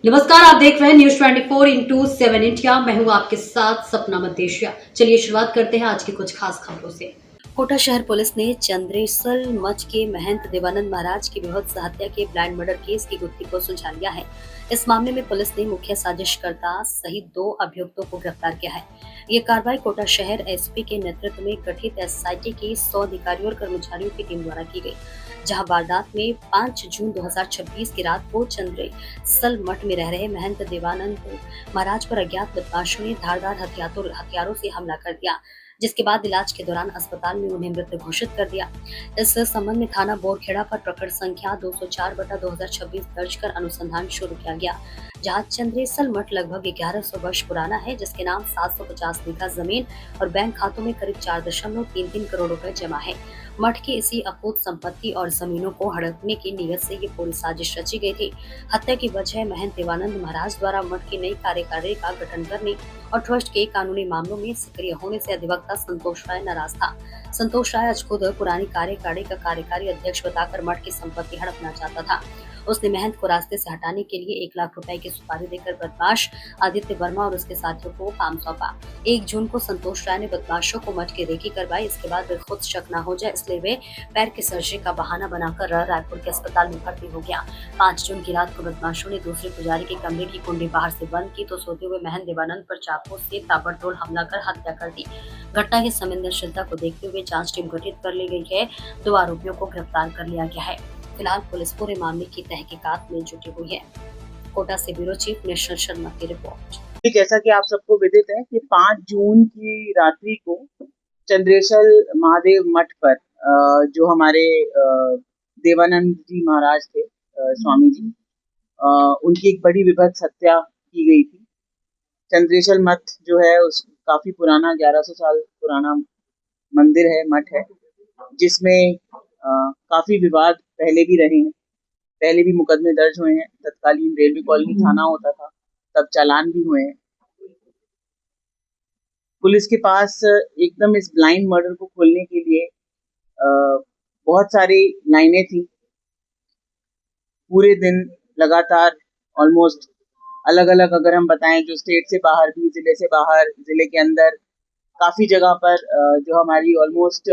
नमस्कार, आप देख रहे हैं न्यूज 24/7 इंडिया। मैं हूं आपके साथ सपना मदेशिया। चलिए शुरुआत करते हैं आज की कुछ खास खबरों से। कोटा शहर पुलिस ने चंद्रेसल मठ के महंत देवानंद महाराज की विभत्स हत्या के ब्लाइंड मर्डर केस की गुत्थी को सुलझा लिया है। इस मामले में पुलिस ने मुख्य साजिशकर्ता सहित 2 अभियुक्तों को गिरफ्तार किया है। ये कार्रवाई कोटा शहर एसपी के नेतृत्व में गठित एसआईटी की 100 अधिकारियों और कर्मचारियों की टीम द्वारा की गई, जहां वारदात में 5 जून 2026 की रात को चंद्रेसल मठ में रह रहे महंत देवानंद महाराज पर अज्ञात बदमाशों ने धारदार हथियारों से हमला कर दिया, जिसके बाद इलाज के दौरान अस्पताल में उन्हें मृत घोषित कर दिया। इस संबंध में थाना बोरखेड़ा पर प्रकरण संख्या 204/2026 दर्ज कर अनुसंधान शुरू किया गया, जहां चंद्रेसल मठ लगभग 1100 वर्ष पुराना है, जिसके नाम 750 बीघा जमीन और बैंक खातों में करीब 4.33 करोड़ रुपए जमा है। मठ की इसी अकूत संपत्ति और जमीनों को हड़पने की नीयत से ये पूरी साजिश रची गई थी। हत्या की वजह महंत देवानंद महाराज द्वारा मठ की नई कार्यकारिणी का गठन करने और ट्रस्ट के कानूनी मामलों में सक्रिय होने से अधिवक्ता संतोष राय नाराज था। संतोष राय आज खुद पुरानी कार्यकारिणी का कार्यकारी अध्यक्ष बताकर मठ की संपत्ति हड़पना चाहता था। उसने महंत को रास्ते से हटाने के लिए 1 लाख रुपए की सुपारी देकर बदमाश आदित्य वर्मा और उसके साथियों को काम सौंपा। 1 जून को संतोष राय ने बदमाशों को मठ की रेकी करवाई। इसके बाद वे खुद शक न हो जाए इसलिए वे पैर की सर्जरी का बहाना बनाकर रायपुर के अस्पताल में भर्ती हो गया। 5 जून की रात को बदमाशों ने दूसरे पुजारी के कमरे की कुंडी बाहर से बंद की तो सोते हुए महंत देवानंद पर चाकू से ताबड़तोड़ हमला कर हत्या कर दी। घटना की संवेदनशीलता को देखते हुए जांच टीम गठित कर ली गई है। 2 आरोपियों को गिरफ्तार कर लिया गया है। फिलहाल पुलिस पूरे मामले की तहकीकात में जुटी हुई है। कोटा से ब्यूरो चीफ निश्चल शर्मा की रिपोर्ट। जैसा कि आप सबको विदित है कि 5 जून की रात्रि को चंद्रेसल महादेव मठ पर जो हमारे देवानंद जी महाराज थे, स्वामी जी, उनकी एक बड़ी विभत्स हत्या की गई थी। चंद्रेसल मठ जो है उस काफी पुराना 1100 साल पुराना मंदिर है, मठ है, जिसमें काफी विवाद पहले भी रहे हैं। पहले भी मुकदमे दर्ज हुए हैं। तत्कालीन रेलवे कॉलोनी थाना होता था, तब चालान भी हुए हैं। पुलिस के पास एकदम इस ब्लाइंड मर्डर को खोलने के लिए बहुत सारी लाइनें थी। पूरे दिन लगातार ऑलमोस्ट अलग अलग, अगर हम बताएं, जो स्टेट से बाहर भी, जिले से बाहर, जिले के अंदर काफी जगह पर जो हमारी ऑलमोस्ट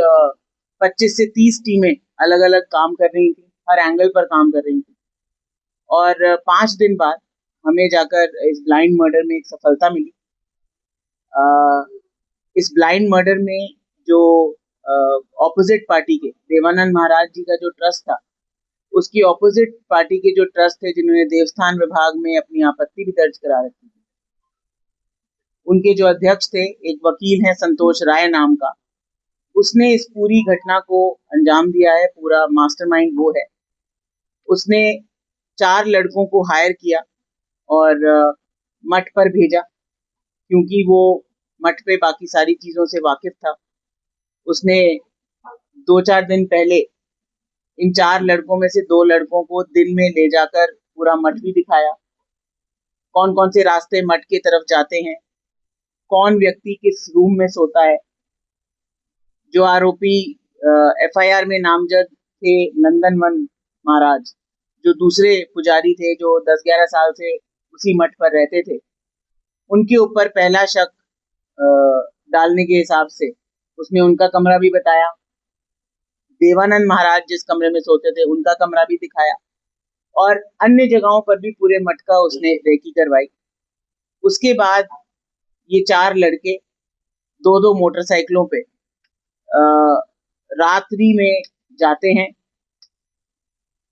25 से 30 टीमें अलग अलग काम कर रही थी, हर एंगल पर काम कर रही थी। और 5 दिन बाद हमें जाकर इस ब्लाइंड मर्डर में एक सफलता मिली। इस ब्लाइंड मर्डर में जो ऑपोजिट पार्टी के देवानंद महाराज जी का जो ट्रस्ट था, उसकी ऑपोजिट पार्टी के जो ट्रस्ट थे, जिन्होंने देवस्थान विभाग में अपनी आपत्ति भी दर्ज करा रखी थी, उनके जो अध्यक्ष थे, एक वकील है संतोष राय नाम का, उसने इस पूरी घटना को अंजाम दिया है। पूरा मास्टरमाइंड वो है। उसने 4 लड़कों को हायर किया और मठ पर भेजा, क्योंकि वो मठ पे बाकी सारी चीजों से वाकिफ था। उसने 2-4 दिन पहले इन 4 लड़कों में से 2 लड़कों को दिन में ले जाकर पूरा मठ भी दिखाया, कौन कौन से रास्ते मठ की तरफ जाते हैं, कौन व्यक्ति किस रूम में सोता है। जो आरोपी एफआईआर में नामजद थे, नंदनवन महाराज, जो दूसरे पुजारी थे, जो 10-11 साल से उसी मठ पर रहते थे, उनके ऊपर पहला शक डालने के हिसाब से उसने उनका कमरा भी बताया। देवानंद महाराज जिस कमरे में सोते थे, उनका कमरा भी दिखाया और अन्य जगहों पर भी पूरे मठ का उसने रेकी करवाई। उसके बाद ये 4 लड़के 2-2 मोटरसाइकिलों पे रात्रि में जाते हैं।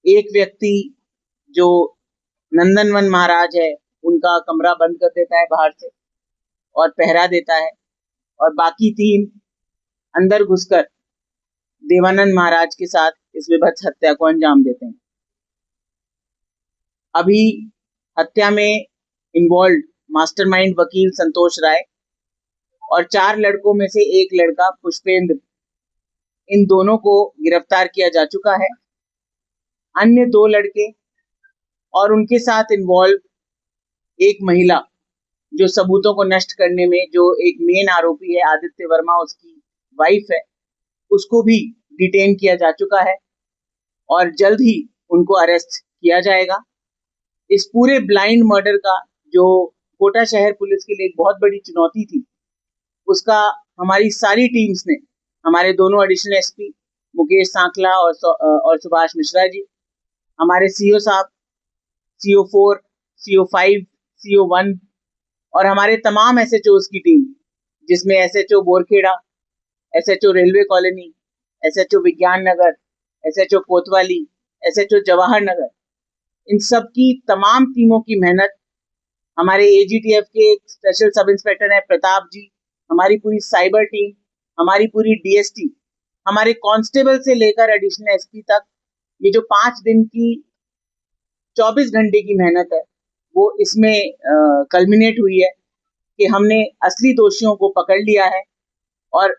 एक व्यक्ति जो नंदनवन महाराज है, उनका कमरा बंद कर देता है बाहर से और पहरा देता है, और बाकी 3 अंदर घुसकर देवानंद महाराज के साथ इस विभत्स हत्या को अंजाम देते हैं। अभी हत्या में इन्वॉल्व मास्टरमाइंड वकील संतोष राय और 4 लड़कों में से एक लड़का पुष्पेंद्र, इन दोनों को गिरफ्तार किया जा चुका है। अन्य 2 लड़के और उनके साथ इन्वॉल्व एक महिला, जो सबूतों को नष्ट करने में जो एक मेन आरोपी है, आदित्य वर्मा, उसकी वाइफ है, उसको भी डिटेन किया जा चुका है और जल्द ही उनको अरेस्ट किया जाएगा। इस पूरे ब्लाइंड मर्डर का, जो कोटा शहर पुलिस के लिए एक बहुत बड़ी चुनौती थी, उसका हमारी सारी टीम्स ने, हमारे दोनों एडिशनल एसपी मुकेश सांकला और सुभाष मिश्रा जी, हमारे सीओ साहब, CO4, CO5, CO1 और हमारे तमाम SHOs की टीम, जिसमें SHO Borkheda, SHO railway colony, SHO विज्ञान नगर, SHO कोतवाली, SHO जवाहर नगर, इन सब की तमाम टीमों की मेहनत, हमारे AGTF के स्पेशल सब इंस्पेक्टर हैं प्रताप जी, हमारी पूरी साइबर टीम, हमारी पूरी DST, हमारे कांस्टेबल से लेकर एडिशनल SP तक, ये जो 5 दिन की 24 घंटे की मेहनत है, वो इसमें कल्मिनेट हुई है कि हमने असली दोषियों को पकड़ लिया है और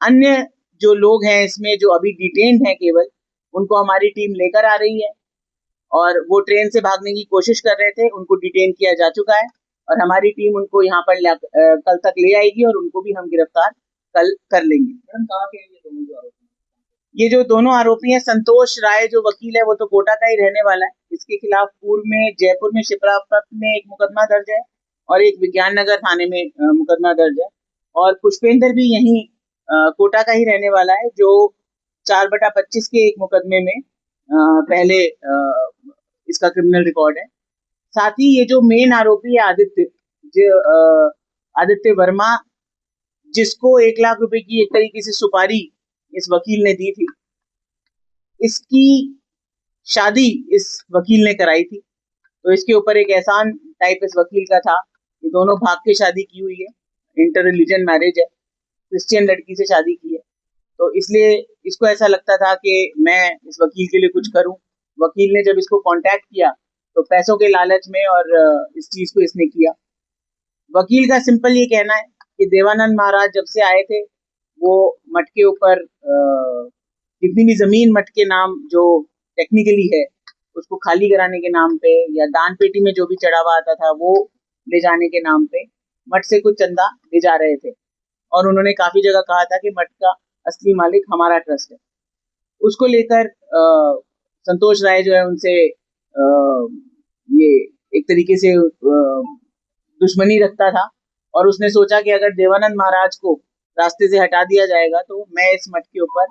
अन्य जो लोग हैं इसमें जो अभी डिटेन्ड हैं केवल, उनको हमारी टीम लेकर आ रही है और वो ट्रेन से भागने की कोशिश कर रहे थे, उनको डिटेन किया जा चुका है और हमारी टीम उनको यहाँ पर कल तक ले आएगी और उनको भी हम गिरफ्तार कल कर लेंगे। मैडम, कहाँ के ये जो दोनों आरोपी हैं, संतोष राय जो वकील है वो तो कोटा का ही रहने वाला है, इसके खिलाफ पूर्व में जयपुर में शिप्रापत में एक मुकदमा दर्ज है और एक विज्ञान नगर थाने में मुकदमा दर्ज है और पुष्पेंद्र भी यहीं कोटा का ही रहने वाला है, जो 4/25 के एक मुकदमे में पहले इसका क्रिमिनल रिकॉर्ड है। साथ ही ये जो मेन आरोपी है आदित्य वर्मा, जिसको 1 लाख रुपए की एक तरीके से सुपारी इस वकील ने दी थी, इसकी शादी इस वकील ने कराई थी, तो इसके ऊपर एक एहसान टाइप इस वकील का था। ये दोनों भाग के शादी की हुई है, इंटर रिलीजन मैरिज है, क्रिश्चियन लड़की से शादी की है, तो इसलिए इसको ऐसा लगता था कि मैं इस वकील के लिए कुछ करूं। वकील ने जब इसको कांटेक्ट किया तो पैसों के लालच में और इस चीज को इसने किया। वकील का सिंपल ये कहना है कि देवानंद महाराज जब से आए थे, वो मठ के ऊपर जितनी भी जमीन मठ के नाम जो टेक्निकली है उसको खाली कराने के नाम पे या दान पेटी में जो भी चढ़ावा आता था वो ले जाने के नाम पे मठ से कुछ चंदा ले जा रहे थे और उन्होंने काफी जगह कहा था कि मठ का असली मालिक हमारा ट्रस्ट है। उसको लेकर संतोष राय जो है उनसे ये एक तरीके से दुश्मनी रखता था और उसने सोचा कि अगर देवानंद महाराज को रास्ते से हटा दिया जाएगा तो मैं इस मठ के ऊपर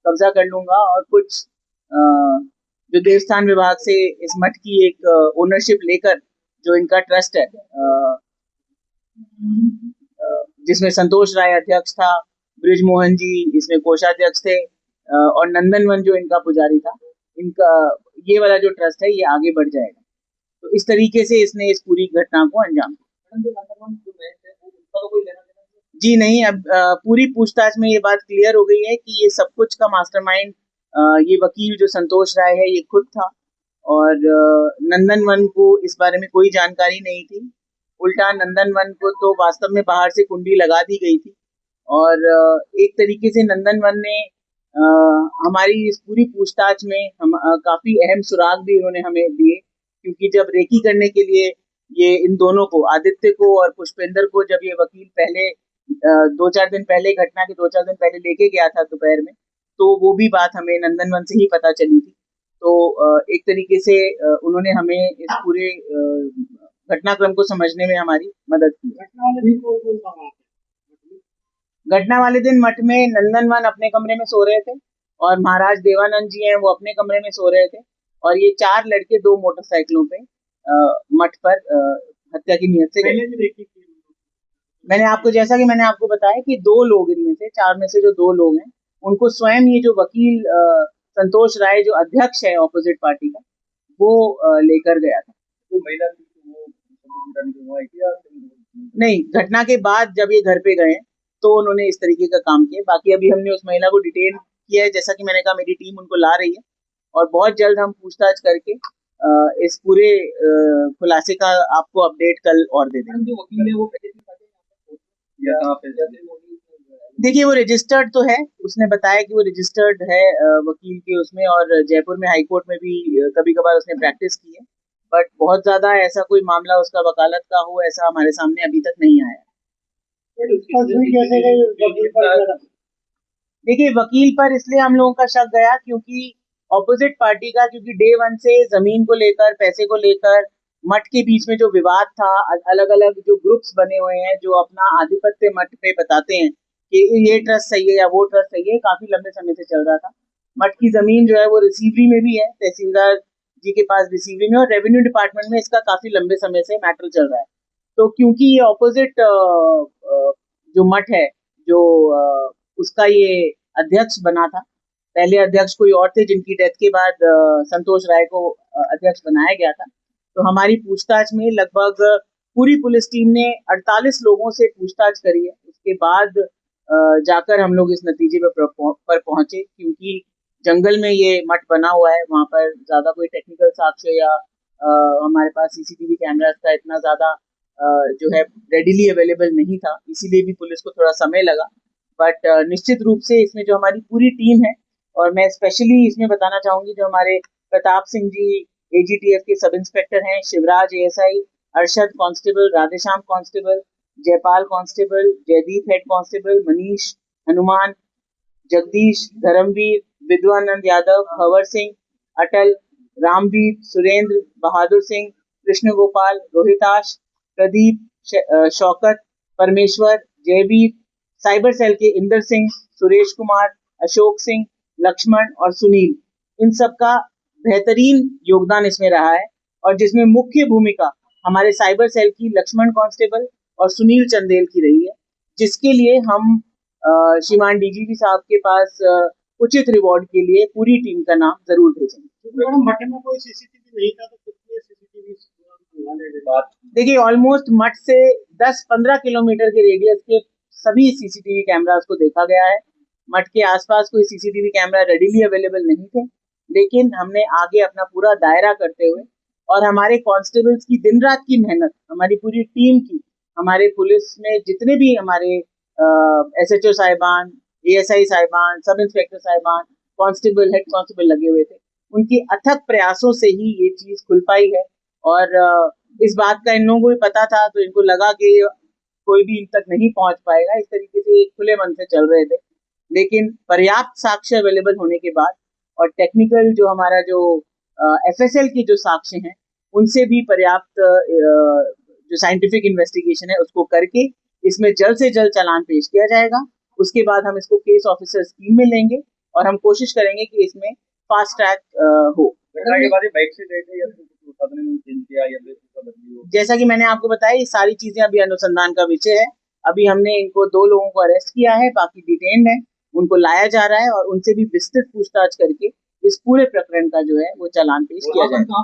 कब्जा कर लूंगा और कुछ जो देवस्थान विभाग से इस मठ की एक ओनरशिप लेकर जो इनका ट्रस्ट है, जिसमें संतोष राय अध्यक्ष था, ब्रिजमोहन जी इसमें कोषाध्यक्ष थे और नंदनवन जो इनका पुजारी था, इनका ये वाला जो ट्रस्ट है ये आगे बढ़ जाएगा। तो इस तरीके से इसने इस पूरी घटना को अंजाम दिया। जी नहीं, अब पूरी पूछताछ में ये बात क्लियर हो गई है कि ये सब कुछ का मास्टरमाइंड ये वकील जो संतोष राय है ये खुद था और नंदनवन को इस बारे में कोई जानकारी नहीं थी। उल्टा नंदनवन को तो वास्तव में बाहर से कुंडी लगा दी गई थी और एक तरीके से नंदनवन ने हमारी इस पूरी पूछताछ में हम काफी अहम सुराग भी उन्होंने हमें दिए, क्योंकि जब रेकी करने के लिए ये इन दोनों को, आदित्य को और पुष्पेंद्र को, जब ये वकील पहले 2-4 दिन पहले, घटना के 2-4 दिन पहले लेके गया था दोपहर में, तो वो भी बात हमें नंदनवन से ही पता चली थी। तो एक तरीके से उन्होंने हमें इस पूरे घटनाक्रम को समझने में हमारी मदद की। घटना वाले दिन मठ में नंदनवन अपने कमरे में सो रहे थे और महाराज देवानंद जी हैं वो अपने कमरे में सो रहे थे और ये 4 लड़के 2 मोटरसाइकिलों पे मठ पर हत्या की नियत से गए। मैंने आपको, जैसा कि मैंने आपको बताया कि 2 लोग इनमें से, 4 में से जो 2 लोग हैं, उनको स्वयं ये जो वकील संतोष राय जो अध्यक्ष है ऑपोजिट पार्टी का, वो लेकर गया था। तो महिला नहीं, घटना के बाद जब ये घर पे गए तो उन्होंने इस तरीके का काम किया। बाकी अभी हमने उस महिला को डिटेन किया है, जैसा कि मैंने कहा मेरी टीम उनको ला रही है और बहुत जल्द हम पूछताछ करके इस पूरे खुलासे का आपको अपडेट कल और दे देंगे। देखिए, वो रजिस्टर्ड तो है, उसने बताया कि वो रजिस्टर्ड है वकील के उसमें, और जयपुर में हाई कोर्ट में भी कभी कभार उसने प्रैक्टिस की है, बट बहुत ज्यादा ऐसा कोई मामला उसका वकालत का हो ऐसा हमारे सामने अभी तक नहीं आया। देखिए, वकील पर इसलिए हम लोगों का शक गया क्योंकि ऑपोजिट पार्टी का, क्योंकि डे 1 से जमीन को लेकर, पैसे को लेकर मठ के बीच में जो विवाद था, अलग अलग जो ग्रुप्स बने हुए हैं जो अपना आधिपत्य मठ पे बताते हैं कि ये ट्रस्ट सही है या वो ट्रस्ट सही है, काफी लंबे समय से चल रहा था। मठ की जमीन जो है वो रिसीवरी में भी है, तहसीलदार जी के पास रिसीवरी में, और रेवेन्यू डिपार्टमेंट में इसका काफी लंबे समय से मैटर चल रहा है। तो क्योंकि ये ऑपोजिट जो मठ है, जो उसका ये अध्यक्ष बना था, पहले अध्यक्ष कोई और थे जिनकी डेथ के बाद संतोष राय को अध्यक्ष बनाया गया था। तो हमारी पूछताछ में लगभग पूरी पुलिस टीम ने 48 लोगों से पूछताछ करी है। उसके बाद जाकर हम लोग इस नतीजे पर पहुंचे, क्योंकि जंगल में ये मठ बना हुआ है, वहाँ पर ज्यादा कोई टेक्निकल साक्ष्य या हमारे पास सीसीटीवी कैमरास का इतना ज्यादा जो है रेडिली अवेलेबल नहीं था, इसीलिए भी पुलिस को थोड़ा समय लगा। बट निश्चित रूप से इसमें जो हमारी पूरी टीम है, और मैं स्पेशली इसमें बताना चाहूंगी जो हमारे प्रताप सिंह जी एजीटीएफ के सब इंस्पेक्टर हैं, Shivraj ASI, Arshad constable, Radheshyam constable, Jaipal constable, Jaideep head constable, Manish, Hanuman, Jagdish, Dharamvir, Vidwanand Yadav, Hawar Singh, Atal, Ramvir, Surendra, Bahadur Singh, Krishna Gopal, Rohitash, Pradeep, Shaukat, Parmeshwar, Jaivir, cyber cell के इंदर सिंह, सुरेश कुमार, अशोक सिंह, लक्ष्मण और सुनील, इन सब का बेहतरीन योगदान इसमें रहा है, और जिसमें मुख्य भूमिका हमारे साइबर सेल की लक्ष्मण कांस्टेबल और सुनील चंदेल की रही है, जिसके लिए हम श्रीमान डीजीपी साहब के पास उचित रिवॉर्ड के लिए पूरी टीम का नाम जरूर भेजेंगे। मठ में कोई सीसीटीवी नहीं था तो कितने सीसीटीवी? देखिए, ऑलमोस्ट मठ से 10-15 किलोमीटर के रेडियस के सभी सीसीटीवी कैमरास को देखा गया है। मठ के आसपास कोई सीसीटीवी कैमरा रेडिली अवेलेबल नहीं थे, लेकिन हमने आगे अपना पूरा दायरा करते हुए और हमारे कांस्टेबल्स की दिन रात की मेहनत, हमारी पूरी टीम की, हमारे पुलिस में जितने भी हमारे एसएचओ साहिबान, एएसआई साहिबान, सब इंस्पेक्टर साहिबान, कांस्टेबल, हेड कांस्टेबल लगे हुए थे, उनके अथक प्रयासों से ही ये चीज खुल पाई है। और इस बात का इन लोगों को भी पता था, तो इनको लगा कि कोई भी इन तक नहीं पहुंच पाएगा, इस तरीके से खुले मन से चल रहे थे। लेकिन पर्याप्त साक्ष्य अवेलेबल होने के बाद और टेक्निकल जो हमारा जो एफएसएल के जो साक्ष्य हैं, उनसे भी पर्याप्त जो साइंटिफिक इन्वेस्टिगेशन है उसको करके इसमें जल्द से जल्द चालान पेश किया जाएगा। उसके बाद हम इसको केस ऑफिसर स्कीम में लेंगे और हम कोशिश करेंगे कि इसमें फास्ट ट्रैक हो। बाइक से गए थे या जैसा कि मैंने आपको बताया, ये सारी चीजें अभी अनुसंधान का विषय है। अभी हमने इनको 2 लोगों को अरेस्ट किया है, बाकी डिटेन्ड है, उनको लाया जा रहा है और उनसे भी विस्तृत पूछताछ करके इस पूरे प्रकरण का जो है वो चालान पेश किया जाएगा।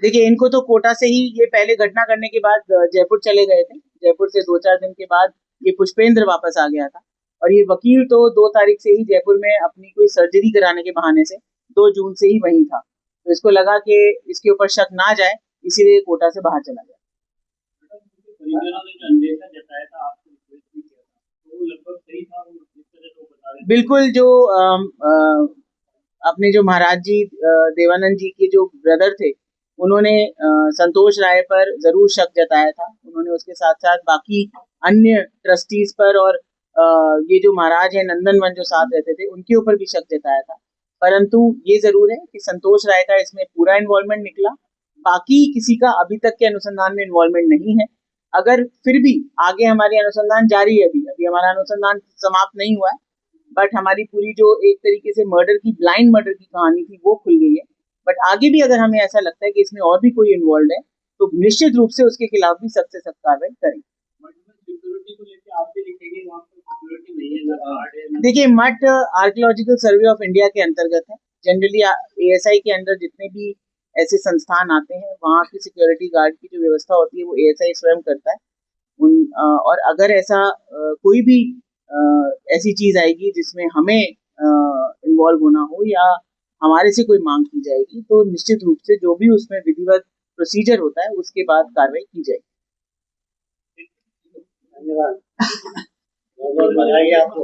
देखिए, इनको तो कोटा से ही, ये पहले घटना करने के बाद जयपुर चले गए थे। जयपुर से 2-4 दिन के बाद ये पुष्पेंद्र वापस आ गया था, और ये वकील तो 2 तारीख से ही जयपुर में अपनी कोई सर्जरी कराने के बहाने से 2 जून से ही वहीं था। तो इसको लगा कि इसके ऊपर शक ना जाए, इसीलिए कोटा से बाहर चला गया। बिल्कुल, जो अपने जो महाराज जी देवानंद जी के जो ब्रदर थे, उन्होंने संतोष राय पर जरूर शक जताया था। उन्होंने उसके साथ साथ बाकी अन्य ट्रस्टीज पर और ये जो महाराज है नंदनवन जो साथ रहते थे, उनके ऊपर भी शक जताया था। परंतु ये जरूर है कि संतोष राय का इसमें पूरा इन्वॉल्वमेंट निकला, बाकी किसी का अभी तक के अनुसंधान में इन्वॉल्वमेंट नहीं है। अगर फिर भी आगे हमारी अनुसंधान जारी है, अभी हमारा अनुसंधान समाप्त नहीं हुआ है, बट हमारी पूरी जो एक तरीके से ब्लाइंड मर्डर की कहानी थी वो खुल गई है। बट आगे भी अगर हमें ऐसा लगता है कि इसमें और भी कोई इन्वॉल्व है, तो निश्चित रूप से उसके खिलाफ भी सख्त से सख्त कार्रवाई करेंगे। देखिए, मठ आर्कियोलॉजिकल सर्वे ऑफ इंडिया के अंतर्गत है। जनरली एएसआई के अंदर जितने भी ऐसे संस्थान आते हैं, वहाँ की सिक्योरिटी गार्ड की जो व्यवस्था होती है वो एएसआई स्वयं करता है। और अगर ऐसा कोई भी ऐसी चीज आएगी जिसमें हमें इन्वॉल्व होना हो या हमारे से कोई मांग की जाएगी, तो निश्चित रूप से जो भी उसमें विधिवत प्रोसीजर होता है उसके बाद कार्रवाई की जाएगी। धन्यवाद। बहुत बधाई आपको।